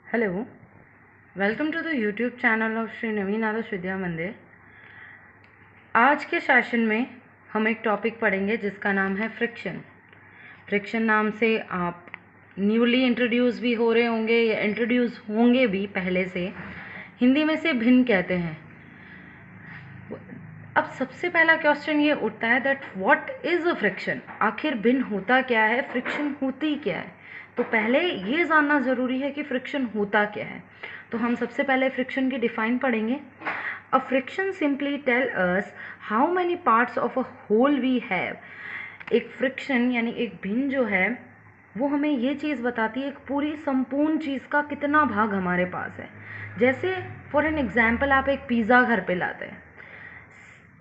Hello, welcome to the YouTube channel of Shri नवीन आदर्श विद्या मंदिर। आज के सेशन में हम एक टॉपिक पढ़ेंगे जिसका नाम है फ्रिक्शन। फ्रिक्शन नाम से आप न्यूली इंट्रोड्यूस भी हो रहे होंगे या इंट्रोड्यूस होंगे भी पहले से। हिंदी में से भिन्न कहते हैं। अब सबसे पहला क्वेश्चन ये उठता है that what is a friction. आखिर भिन्न होता क्या है, फ्रिक्शन होती क्या है। तो पहले ये जानना ज़रूरी है कि फ्रिक्शन होता क्या है। तो हम सबसे पहले फ्रिक्शन की डिफाइन पढ़ेंगे। A fraction simply tell us how many parts of a whole we have. एक फ्रिक्शन यानी एक भिन्न जो है वो हमें ये चीज़ बताती है एक पूरी संपूर्ण चीज़ का कितना भाग हमारे पास है। जैसे फॉर एन एग्जाम्पल आप एक पिज़्ज़ा घर पे लाते हैं,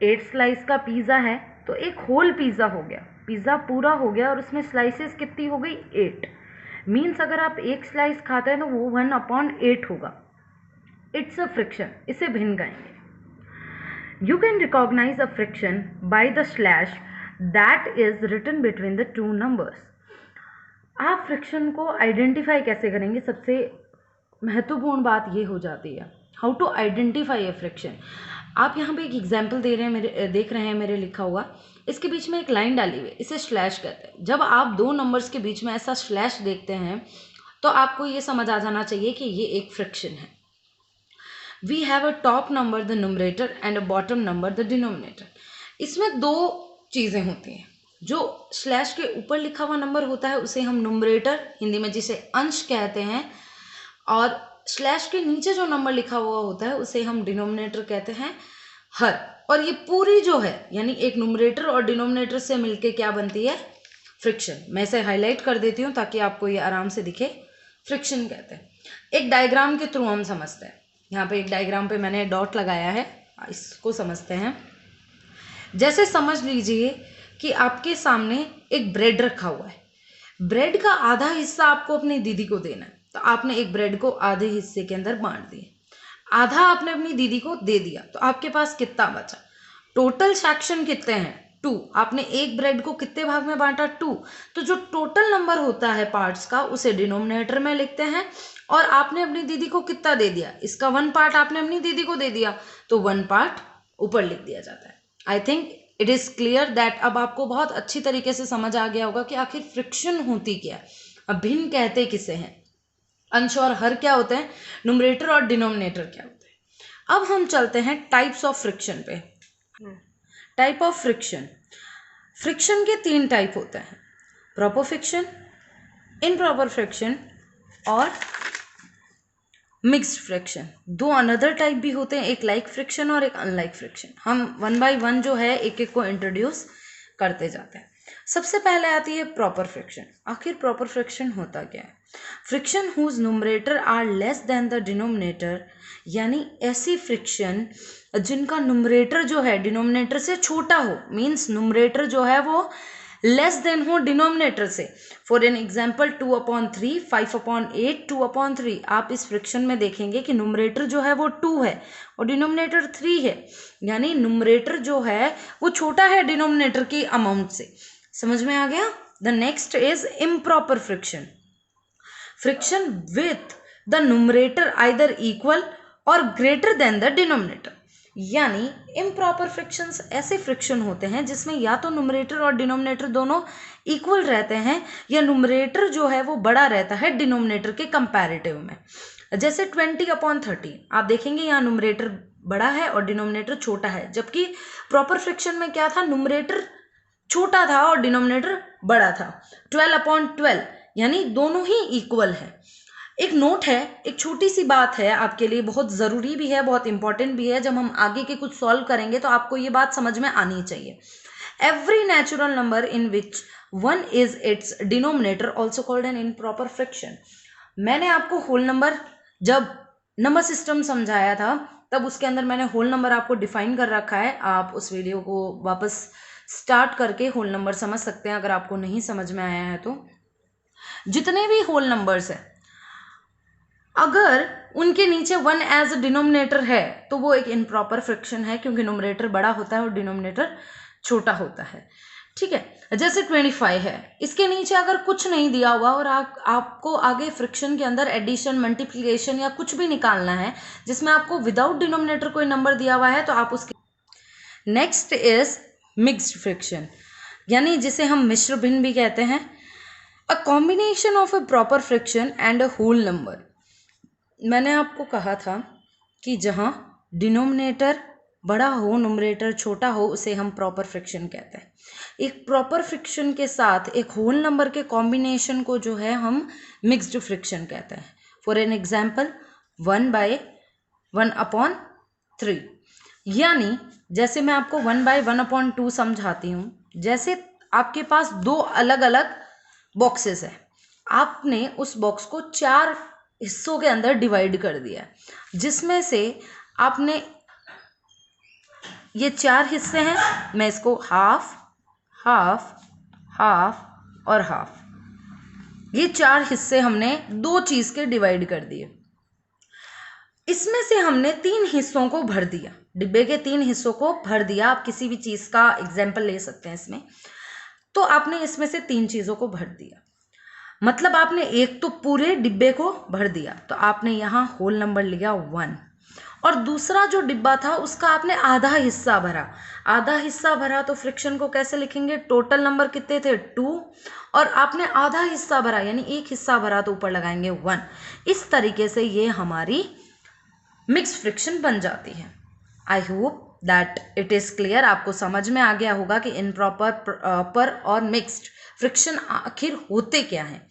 8 स्लाइस का पिज़्ज़ा है तो एक होल पिज़्ज़ा हो गया, पिज़्ज़ा पूरा हो गया और उसमें स्लाइसेस कितनी हो गई 8। मीन्स अगर आप एक स्लाइस खाते हैं तो वो 1/8 होगा। इट्स अ फ्रिक्शन, इसे भिन्न कहेंगे। You can recognise a fraction by the slash that is written between the two numbers. आप फ्रिक्शन को आइडेंटिफाई कैसे करेंगे, सबसे महत्वपूर्ण बात ये हो जाती है how to identify a fraction. आप यहाँ पे एक एग्जाम्पल देख रहे हैं मेरे लिखा हुआ, इसके बीच में एक लाइन डाली हुई है, इसे स्लैश कहते हैं। जब आप दो नंबर्स के बीच में ऐसा स्लैश देखते हैं तो आपको ये समझ आ जाना चाहिए कि ये एक फ्रिक्शन है। We have a top number the numerator and a bottom number the denominator. इसमें दो चीज़ें होती हैं। जो स्लैश के ऊपर लिखा हुआ नंबर होता है उसे हम न्यूमरेटर, हिंदी में जिसे अंश कहते हैं, और स्लैश के नीचे जो नंबर लिखा हुआ होता है उसे हम डिनोमिनेटर कहते हैं, हर। और ये पूरी जो है यानी एक न्यूमरेटर और डिनोमिनेटर से मिलके क्या बनती है, फ्रिक्शन। मैं इसे हाईलाइट कर देती हूँ ताकि आपको ये आराम से दिखे। फ्रिक्शन कहते हैं। एक डायग्राम के थ्रू हम समझते हैं। यहाँ पे एक डायग्राम पे मैंने डॉट लगाया है, इसको समझते हैं। जैसे समझ लीजिए कि आपके सामने एक ब्रेड रखा हुआ है। ब्रेड का आधा हिस्सा आपको अपनी दीदी को देना है, तो आपने एक ब्रेड को आधे हिस्से के अंदर बांट दिया। आधा आपने अपनी दीदी को दे दिया तो आपके पास कितना बचा। टोटल सेक्शन कितने हैं, 2। आपने एक ब्रेड को कितने भाग में बांटा, 2। तो जो टोटल नंबर होता है पार्ट्स का उसे डिनोमिनेटर में लिखते हैं। और आपने अपनी दीदी को कितना दे दिया, इसका 1 पार्ट आपने अपनी दीदी को दे दिया तो 1 पार्ट ऊपर लिख दिया जाता है। I think it is clear that अब आपको बहुत अच्छी तरीके से समझ आ गया होगा कि आखिर फ्रिक्शन होती क्या है। अब भिन्न कहते किसे हैं, अंश और हर क्या होते हैं, न्यूमरेटर और डिनोमिनेटर क्या होते हैं। अब हम चलते हैं टाइप्स ऑफ फ्रिक्शन पे। टाइप ऑफ फ्रिक्शन, फ्रिक्शन के 3 टाइप होते हैं, प्रॉपर फ्रिक्शन, इनप्रॉपर फ्रिक्शन और मिक्स्ड फ्रिक्शन। 2 अनदर टाइप भी होते हैं, एक लाइक फ्रिक्शन और एक अनलाइक फ्रिक्शन। हम 1 बाय 1 जो है एक एक को इंट्रोड्यूस करते जाते हैं। सबसे पहले आती है प्रॉपर फ्रिक्शन। आखिर प्रॉपर फ्रिक्शन होता क्या है, fraction whose numerator are less than the denominator, यानी ऐसी फ्रिक्शन जिनका न्यूमरेटर जो है डिनोमिनेटर से छोटा हो। मीन्स न्यूमरेटर जो है वो लेस देन हो डिनोमिनेटर से। For an example 2/3, 5/8, 2/3। आप इस फ्रिक्शन में देखेंगे कि न्यूमरेटर जो है वो 2 है और डिनोमिनेटर 3 है, यानी न्यूमरेटर जो है वो छोटा है डिनोमिनेटर की अमाउंट से। समझ में आ गया। The next is improper friction, friction with the numerator either equal और ग्रेटर देन द डिनोमिनेटर। यानी इम्प्रॉपर फ्रिक्शंस ऐसे फ्रिक्शन होते हैं जिसमें या तो न्यूमरेटर और डिनोमिनेटर दोनों इक्वल रहते हैं या न्यूमरेटर जो है वो बड़ा रहता है डिनोमिनेटर के कंपैरेटिव में। जैसे 20/30 आप देखेंगे यहाँ न्यूमरेटर बड़ा है और डिनोमिनेटर छोटा है, जबकि प्रॉपर फ्रिक्शन में क्या था, न्यूमरेटर छोटा था और डिनोमिनेटर बड़ा था। 12/12 यानी दोनों ही इक्वल है। एक नोट है, एक छोटी सी बात है आपके लिए, बहुत ज़रूरी भी है, बहुत इंपॉर्टेंट भी है। जब हम आगे के कुछ सॉल्व करेंगे तो आपको ये बात समझ में आनी चाहिए। Every natural number in which 1 is it's denominator also called an improper friction. मैंने आपको होल नंबर, जब नंबर सिस्टम समझाया था तब उसके अंदर मैंने होल नंबर आपको डिफाइन कर रखा है। आप उस वीडियो को वापस स्टार्ट करके होल नंबर समझ सकते हैं अगर आपको नहीं समझ में आया है तो। जितने भी होल नंबर्स हैं अगर उनके नीचे 1 एज डिनोमिनेटर है तो वो एक इम्प्रॉपर फ्रिक्शन है, क्योंकि न्यूमरेटर बड़ा होता है और डिनोमिनेटर छोटा होता है। ठीक है। जैसे 25 है, इसके नीचे अगर कुछ नहीं दिया हुआ और आपको आगे फ्रिक्शन के अंदर एडिशन, मल्टीप्लिकेशन या कुछ भी निकालना है जिसमें आपको विदाउट डिनोमिनेटर कोई नंबर दिया हुआ है तो आप उसके। नेक्स्ट इज मिक्स्ड फ्रिक्शन, यानी जिसे हम मिश्र भिन्न भी कहते हैं। A combination of a proper fraction and a whole number. मैंने आपको कहा था कि जहाँ डिनोमिनेटर बड़ा हो, न्यूमरेटर छोटा हो, उसे हम प्रॉपर फ्रिक्शन कहते हैं। एक प्रॉपर फ्रिक्शन के साथ एक होल नंबर के कॉम्बिनेशन को जो है हम मिक्स्ड फ्रिक्शन कहते हैं। फॉर एन एग्जाम्पल 1/1/3, यानी जैसे मैं आपको 1/1/2 समझाती हूँ। जैसे आपके पास दो अलग अलग बॉक्सेस है, आपने उस बॉक्स को 4 हिस्सों के अंदर डिवाइड कर दिया, जिसमें से आपने ये 4 हिस्से हैं, मैं इसको हाफ हाफ हाफ और हाफ, ये 4 हिस्से हमने दो चीज के डिवाइड कर दिए। इसमें से हमने 3 हिस्सों को भर दिया, डिब्बे के 3 हिस्सों को भर दिया। आप किसी भी चीज का एग्जाम्पल ले सकते हैं इसमें। तो आपने इसमें से 3 चीजों को भर दिया, मतलब आपने एक तो पूरे डिब्बे को भर दिया, तो आपने यहाँ होल नंबर लिया 1, और दूसरा जो डिब्बा था उसका आपने आधा हिस्सा भरा। आधा हिस्सा भरा तो फ्रिक्शन को कैसे लिखेंगे, टोटल नंबर कितने थे 2, और आपने आधा हिस्सा भरा यानी एक हिस्सा भरा तो ऊपर लगाएंगे 1। इस तरीके से ये हमारी मिक्स्ड फ्रिक्शन बन जाती है। I hope that it is clear, आपको समझ में आ गया होगा कि इनप्रॉपर, प्रॉपर और मिक्स्ड फ्रिक्शन आखिर होते क्या हैं।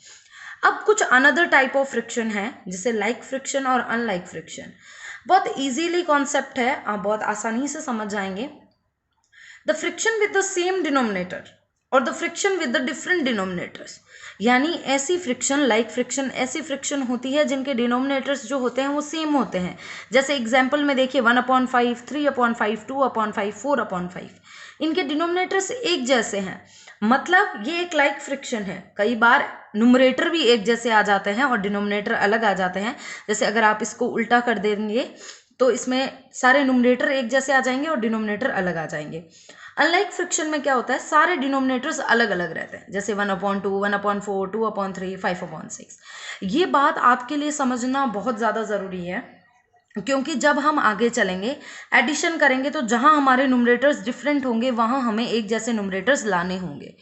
अब कुछ अनदर टाइप ऑफ फ्रिक्शन है, जैसे लाइक फ्रिक्शन और अनलाइक फ्रिक्शन। बहुत इजीली कॉन्सेप्ट है, आप बहुत आसानी से समझ जाएंगे। The fraction with the same denominator और the fraction with the different denominators, यानी ऐसी फ्रिक्शन, लाइक फ्रिक्शन, ऐसी फ्रिक्शन होती है जिनके डिनोमिनेटर्स जो होते हैं वो सेम होते हैं। जैसे एग्जाम्पल में देखिए 1/5, 3/5, 2/5, 4/5, इनके डिनोमिनेटर्स एक जैसे हैं, मतलब ये एक लाइक फ्रिक्शन है। कई बार न्यूमरेटर भी एक जैसे आ जाते हैं और डिनोमिनेटर अलग आ जाते हैं। जैसे अगर आप इसको उल्टा कर देंगे तो इसमें सारे न्यूमरेटर एक जैसे आ जाएंगे और डिनोमिनेटर अलग आ जाएंगे। अनलाइक फ्रिक्शन में क्या होता है, सारे डिनोमिनेटर्स अलग अलग रहते हैं, जैसे 1/2, 1/4, 2/3, 5/6। ये बात आपके लिए समझना बहुत ज़्यादा ज़रूरी है, क्योंकि जब हम आगे चलेंगे एडिशन करेंगे तो जहां हमारे न्यूमरेटर्स डिफरेंट होंगे वहां हमें एक जैसे न्यूमरेटर्स लाने होंगे।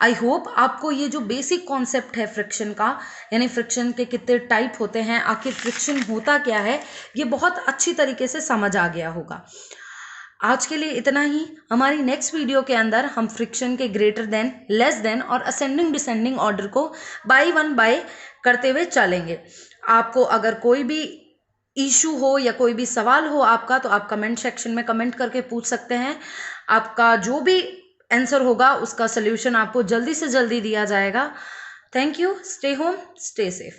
आई होप आपको ये जो बेसिक कॉन्सेप्ट है फ्रिक्शन का, यानी फ्रिक्शन के कितने टाइप होते हैं, आखिर फ्रिक्शन होता क्या है, ये बहुत अच्छी तरीके से समझ आ गया होगा। आज के लिए इतना ही। हमारी नेक्स्ट वीडियो के अंदर हम फ्रिक्शन के ग्रेटर देन, लेस देन और असेंडिंग डिसेंडिंग ऑर्डर को बाय वन बाय करते हुए चलेंगे। आपको अगर कोई भी इशू हो या कोई भी सवाल हो आपका, तो आप कमेंट सेक्शन में कमेंट करके पूछ सकते हैं। आपका जो भी आंसर होगा उसका सल्यूशन आपको जल्दी से जल्दी दिया जाएगा। Thank you. Stay home, stay safe.